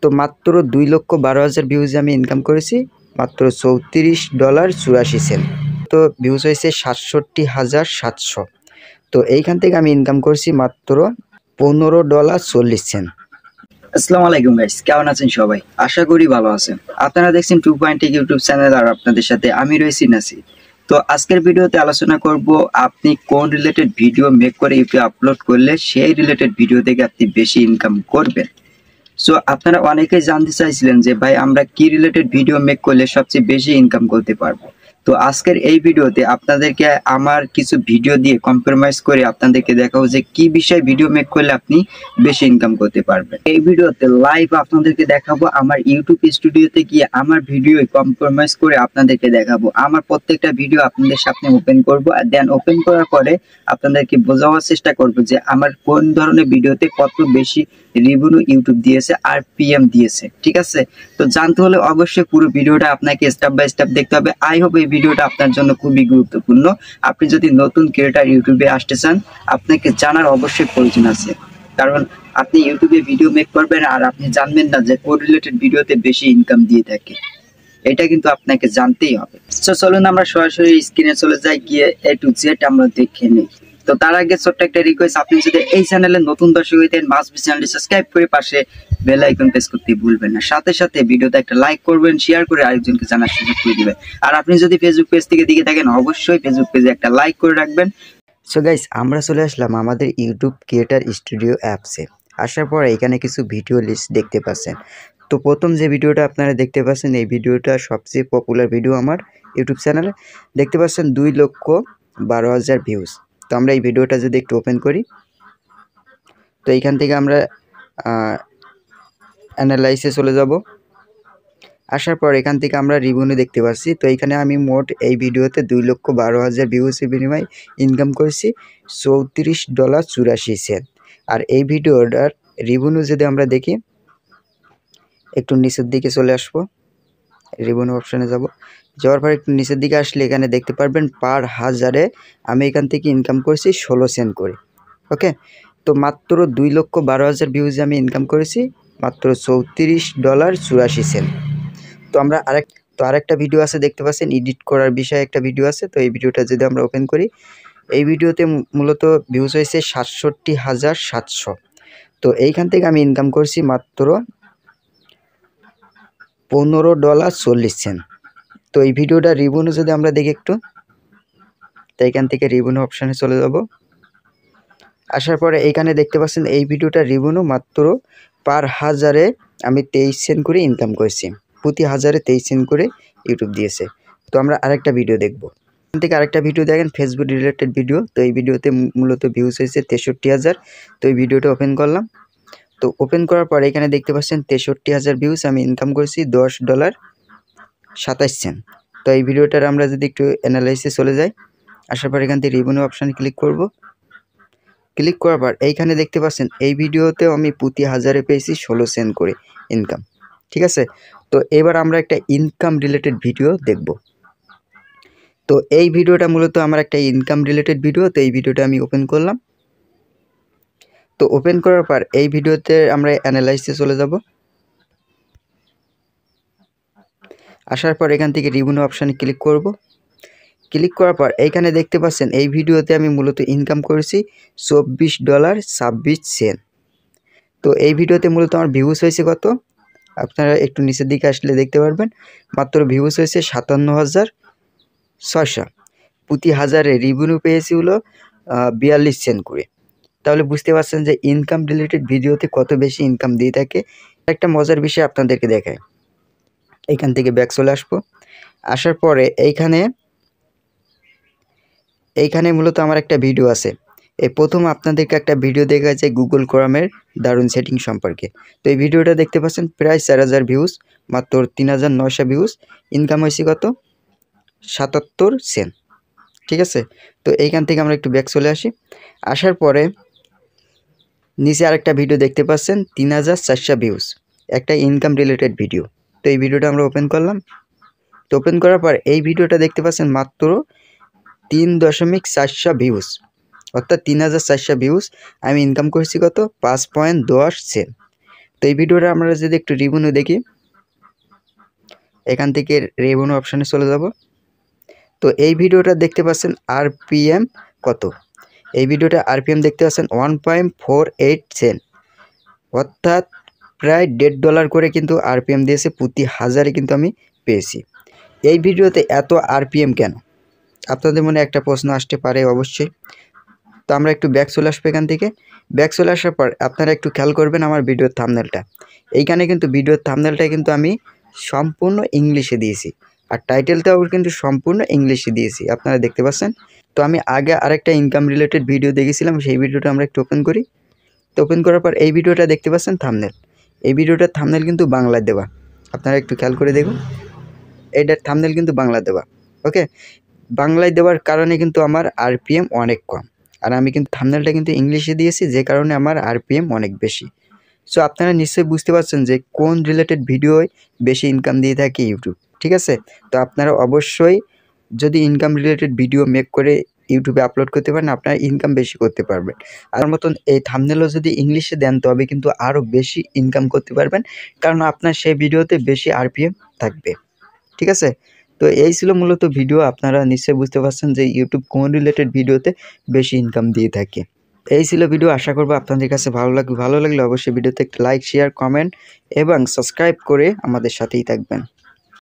তো মাত্র 2,12,000 ভিউজ আমি ইনকাম করেছি মাত্র $34.84। তো ভিউজ হয়েছে 67,700। তো এইখান থেকে আমি ইনকাম করছি মাত্র $15.40। আসসালামু আলাইকুম গাইস, কেমন আছেন সবাই? আশা করি ভালো আছেন। আপনারা দেখছেন 2.1 ইউটিউব চ্যানেল, আর আপনাদের সাথে আমি রয়েছি নাসির। তো আজকের ভিডিওতে আলোচনা করব আপনি কোন রিলেটেড ভিডিও মেক করে ইউটিউবে আপলোড করলে সেই রিলেটেড ভিডিও থেকে আপনি বেশি ইনকাম করবেন। সো আপনারা অনেকেই জানতে চাইছিলেন যে ভাই আমরা কি রিলেটেড ভিডিও মেক করলে সবচেয়ে বেশি ইনকাম করতে পারবো। তো আজকের এই ভিডিওতে আপনাদেরকে আমার কিছু ভিডিও দিয়ে কম্প্রোমাইজ করে আপনাদেরকে দেখাবো যে কি বিষয়ে ভিডিও মেক করলে আপনি বেশি ইনকাম করতে পারবেন। এই ভিডিওতে লাইভ আপনাদেরকে দেখাবো আমার ইউটিউব স্টুডিওতে গিয়ে আমার ভিডিও কম্প্রোমাইজ করে আপনাদেরকে দেখাবো। আমার প্রত্যেকটা ভিডিও আপনাদের সামনে ওপেন করব, আর দেন ওপেন করার পরে আপনাদেরকে বোঝানোর চেষ্টা করব যে আমার কোন ধরনের ভিডিওতে কত বেশি রিভিউ ইউটিউব দিয়েছে আর পিএম দিয়েছে। ঠিক আছে, তো জানতে হলে অবশ্যই পুরো ভিডিওটা আপনাকে স্টেপ বাই স্টেপ দেখতে হবে। আই হোপ এই ভিডিওটা আপনার জন্য খুবই গুরুত্বপূর্ণ। আপনি যদি নতুন ক্রিয়েটর ইউটিউবে আসতে চান, আপনাকে জানার অবশ্যই প্রয়োজন আছে, কারণ আপনি ইউটিউবে ভিডিও মেক করবেন আর আপনি জানবেন না যে কোন রিলেটেড ভিডিওতে বেশি ইনকাম দিয়ে থাকে। এটা কিন্তু আপনাকে জানতেই হবে। তো চলুন আমরা সরাসরি স্ক্রিনে চলে যাই, গিয়ে A to Z আমরা দেখে নিই। তো তার আগে ছোট্ট একটা রিকোয়েস্ট, আপনি যদি এই চ্যানেলে নতুন দর্শক হইতেন মাস্ট বি চ্যানেলটি সাবস্ক্রাইব করে পাশে বেল আইকন প্রেস করতে ভুলবেন না। সাথে সাথে ভিডিওতে একটা লাইক করবেন, শেয়ার করে আরেকজনকে জানার সুযোগ করে দিবেন। আর আপনি যদি ফেসবুক পেজ থেকে দিকে থাকেন, অবশ্যই ফেসবুক পেজে একটা লাইক করে রাখবেন। সো গাইস, আমরা চলে আসলাম আমাদের ইউটিউব ক্রিয়েটর স্টুডিও অ্যাপসে। আসার পর এখানে কিছু ভিডিও লিস্ট দেখতে পাচ্ছেন। তো প্রথম যে ভিডিওটা আপনারা দেখতে পাচ্ছেন, এই ভিডিওটা সবচেয়ে পপুলার ভিডিও আমার ইউটিউব চ্যানেলে। দেখতে পাচ্ছেন 2,12,000 ভিউজ। তো আমরা এই ভিডিওটা যদি একটু ওপেন করি, তো এইখান থেকে আমরা অ্যানালাইসে চলে যাব। আসার পর এখান থেকে আমরা রিভিউ দেখতে পাচ্ছি। তো এইখানে আমি মোট এই ভিডিওতে 2,12,000 ভিউজের বিনিময়ে ইনকাম করেছি $34.84। আর এই ভিডিওটার রিভিউ যদি আমরা দেখি, একটু নিচের দিকে চলে আসবো, রিভিউ অপশানে যাওয়ার পর একটু নিচের দিকে আসলে এখানে দেখতে পারবেন পার হাজারে আমি এখান থেকে ইনকাম করছি 16 সেন্ট করে। ওকে, তো মাত্র 2,12,000 ভিউজে আমি ইনকাম করেছি মাত্র $34.84। তো আমরা আরেকটা ভিডিও আছে দেখতে পাচ্ছেন, এডিট করার বিষয়ে একটা ভিডিও আছে। তো এই ভিডিওটা যদি আমরা ওপেন করি, এই ভিডিওতে মূলত ভিউজ হয়েছে 67,700। তো এইখান থেকে আমি ইনকাম করছি মাত্র $15.40। তো এই ভিডিওটা রিভিউ যদি আমরা দেখি একটু, তো এইখান থেকে রিভিউ অপশানে চলে যাব। আসার পরে এইখানে দেখতে পাচ্ছেন এই ভিডিওটা রিভিউ মাত্র পার হাজারে আমি 23 সেন্ট করে ইনকাম করেছি। প্রতি হাজারে 23 সেন্ট করে ইউটিউব দিয়েছে। তো আমরা আরেকটা ভিডিও দেখব। এখান থেকে আরেকটা ভিডিও দেখেন, ফেসবুক রিলেটেড ভিডিও। তো এই ভিডিওতে মূলত ভিউজ হয়েছে 63,000। তো এই ভিডিওটা ওপেন করলাম। তো ওপেন করার পর এখানে দেখতে পাচ্ছেন 63,000 ভিউজ, আমি ইনকাম করেছি $10.27। তো এই ভিডিওটার আমরা যদি একটু অ্যানালাইসিসে চলে যাই, আসার পর এখান থেকে রিভিউ অপশানে ক্লিক করব। ক্লিক করার পর এইখানে দেখতে পাচ্ছেন এই ভিডিওতেও আমি প্রতি হাজারে পেয়েছি 16 সেন্ট করে ইনকাম। ঠিক আছে, তো এবার আমরা একটা ইনকাম রিলেটেড ভিডিও দেখব। তো এই ভিডিওটা মূলত আমার একটা ইনকাম রিলেটেড ভিডিও। তো এই ভিডিওটা আমি ওপেন করলাম। তো ওপেন করার পর এই ভিডিওতে আমরা অ্যানালাইসিসে চলে যাব। আসার পর এখান থেকে রিভিউ অপশানে ক্লিক করব। ক্লিক করার পর এইখানে দেখতে পাচ্ছেন এই ভিডিওতে আমি মূলত ইনকাম করেছি $24.26। তো এই ভিডিওতে মূলত আমার ভিউজ হয়েছে কত, আপনারা একটু নিচের দিকে আসলে দেখতে পারবেন। মাত্র ভিউজ হয়েছে 57,600। প্রতি হাজারে রিভিউ পেয়েছি হলো 42 সেন্ট করে। তাহলে বুঝতে পারছেন যে ইনকাম রিলেটেড ভিডিওতে কত বেশি ইনকাম দিয়ে থাকে। একটা মজার বিষয় আপনাদেরকে দেখায়। এইখান থেকে ব্যাক চলে আসবো। আসার পরে এইখানে মূলত আমার একটা ভিডিও আছে। এই প্রথম আপনাদেরকে একটা ভিডিও দেখা যায় গুগল ক্রোমের দারুণ সেটিং সম্পর্কে। তো এই ভিডিওটা দেখতে পাচ্ছেন প্রায় 4,000 ভিউজ, মাত্র 3,900 ভিউজ, ইনকাম হয়েছে কত 77 সেন্ট। ঠিক আছে, তো এইখান থেকে আমরা একটু ব্যাক চলে আসি। আসার পরে নিচে আরেকটা ভিডিও দেখতে পাচ্ছেন 3,400 ভিউজ, একটা ইনকাম রিলেটেড ভিডিও। তো এই ভিডিওটা আমরা ওপেন করলাম। তো ওপেন করার পর এই ভিডিওটা দেখতে পাচ্ছেন মাত্র 3.400 ভিউজ, অর্থাৎ 3,400 ভিউজ আমি ইনকাম করছি কত 5.10 সেন্ট। তো এই ভিডিওটা আমরা যদি একটু রেভিনিউ দেখি, এখান থেকে রেভিনিউ অপশানে চলে যাব। তো এই ভিডিওটা দেখতে পাচ্ছেন আরপিএম কত, এই ভিডিওটা আরপিএম দেখতে পাচ্ছেন 1.48 সেন্ট, অর্থাৎ প্রায় $1.5 করে কিন্তু আরপিএম দিয়েছে, প্রতি হাজারে কিন্তু আমি পেয়েছি। এই ভিডিওতে এত আরপিএম কেন, আপনাদের মনে একটা প্রশ্ন আসতে পারে অবশ্যই। তো আমরা একটু ব্যাক চলে আসবো, এখান থেকে ব্যাক চলে আসার পর আপনারা একটু খেয়াল করবেন আমার ভিডিওর থাম্বনেলটা। এইখানে কিন্তু ভিডিওর থাম্বনেলটা কিন্তু আমি সম্পূর্ণ ইংলিশে দিয়েছি, আর টাইটেলটাও কিন্তু সম্পূর্ণ ইংলিশে দিয়েছি, আপনারা দেখতে পাচ্ছেন। তো আমি আগে আরেকটা ইনকাম রিলেটেড ভিডিও দেখেছিলাম, সেই ভিডিওটা আমরা একটু ওপেন করি। তো ওপেন করার পর এই ভিডিওটা দেখতে পাচ্ছেন থাম্বনেল, এই ভিডিওটার থাম্বনেল কিন্তু বাংলায় দেওয়া, আপনারা একটু খেয়াল করে দেখুন, এইটার থাম্বনেল কিন্তু বাংলা দেওয়া। ওকে, বাংলায় দেওয়ার কারণে কিন্তু আমার আরপিএম অনেক কম, আর আমি কিন্তু থাম্বনেলটা কিন্তু ইংলিশে দিয়েছি, যে কারণে আমার আরপিএম অনেক বেশি। সো আপনারা নিশ্চয়ই বুঝতে পারছেন যে কোন রিলেটেড ভিডিওয় বেশি ইনকাম দিয়ে থাকে ইউটিউব, ঠিক আছে। তো আপনারা অবশ্যই যদি ইনকাম রিলেটেড ভিডিও মেক করে ইউটিউবে আপলোড করতে পারেন, আপনারা ইনকাম বেশি করতে পারবেন। আর মতন এই থাম্বনেলও যদি ইংলিশে দেন তবে কিন্তু আরও বেশি ইনকাম করতে পারবেন, কারণ আপনার সেই ভিডিওতে বেশি আরপিএম থাকবে, ঠিক আছে। তো এই ছিল মূলত ভিডিও, আপনারা নিশ্চয়ই বুঝতে পারছেন যে ইউটিউব কোন রিলেটেড ভিডিওতে বেশি ইনকাম দিয়ে থাকে। এই ছিল ভিডিও, আশা করবো আপনাদের কাছে ভালো লাগবে। ভালো লাগলে অবশ্যই ভিডিওতে একটা লাইক, শেয়ার, কমেন্ট এবং সাবস্ক্রাইব করে আমাদের সাথেই থাকবেন।